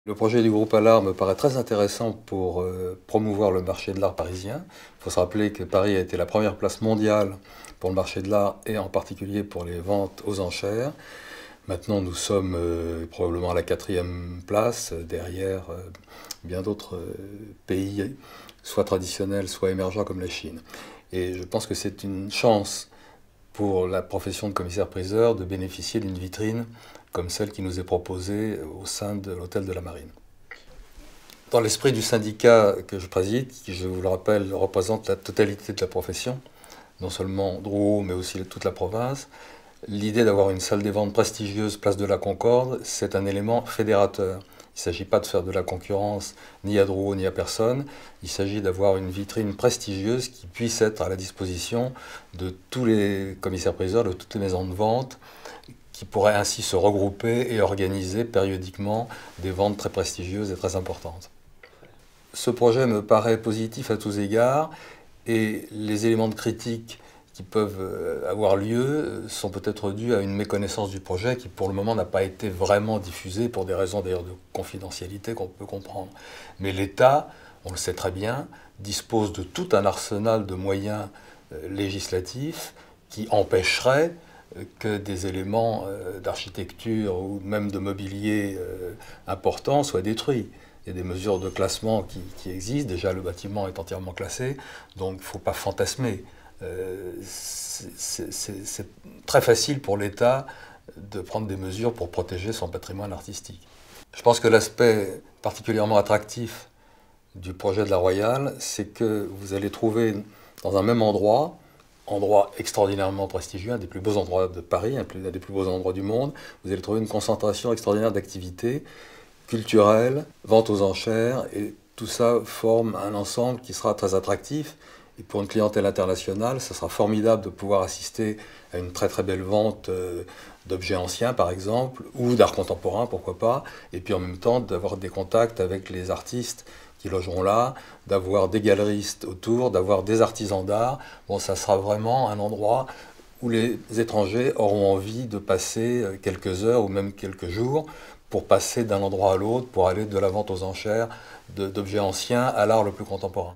Le projet du groupe Allard me paraît très intéressant pour promouvoir le marché de l'art parisien. Il faut se rappeler que Paris a été la première place mondiale pour le marché de l'art et en particulier pour les ventes aux enchères. Maintenant, nous sommes probablement à la 4e place, derrière bien d'autres pays, soit traditionnels, soit émergents comme la Chine. Et je pense que c'est une chance pour la profession de commissaire-priseur de bénéficier d'une vitrine comme celle qui nous est proposée au sein de l'Hôtel de la Marine. Dans l'esprit du syndicat que je préside, qui, je vous le rappelle, représente la totalité de la profession, non seulement Drouot, mais aussi toute la province, l'idée d'avoir une salle des ventes prestigieuse, place de la Concorde, c'est un élément fédérateur. Il ne s'agit pas de faire de la concurrence ni à Drouot ni à personne. Il s'agit d'avoir une vitrine prestigieuse qui puisse être à la disposition de tous les commissaires-priseurs, de toutes les maisons de vente, qui pourraient ainsi se regrouper et organiser périodiquement des ventes très prestigieuses et très importantes. Ce projet me paraît positif à tous égards et les éléments de critique qui peuvent avoir lieu sont peut-être dus à une méconnaissance du projet qui pour le moment n'a pas été vraiment diffusé pour des raisons d'ailleurs de confidentialité qu'on peut comprendre. Mais l'État, on le sait très bien, dispose de tout un arsenal de moyens législatifs qui empêcheraient que des éléments d'architecture ou même de mobilier importants soient détruits. Il y a des mesures de classement qui existent, déjà le bâtiment est entièrement classé, donc il ne faut pas fantasmer. C'est très facile pour l'État de prendre des mesures pour protéger son patrimoine artistique. Je pense que l'aspect particulièrement attractif du projet de la Royale, c'est que vous allez trouver dans un même endroit extraordinairement prestigieux, un des plus beaux endroits de Paris, un des plus beaux endroits du monde, vous allez trouver une concentration extraordinaire d'activités culturelles, vente aux enchères, et tout ça forme un ensemble qui sera très attractif. Et pour une clientèle internationale, ça sera formidable de pouvoir assister à une très très belle vente d'objets anciens par exemple, ou d'art contemporain, pourquoi pas, et puis en même temps d'avoir des contacts avec les artistes qui logeront là, d'avoir des galeristes autour, d'avoir des artisans d'art. Bon, ça sera vraiment un endroit où les étrangers auront envie de passer quelques heures ou même quelques jours pour passer d'un endroit à l'autre, pour aller de la vente aux enchères d'objets anciens à l'art le plus contemporain.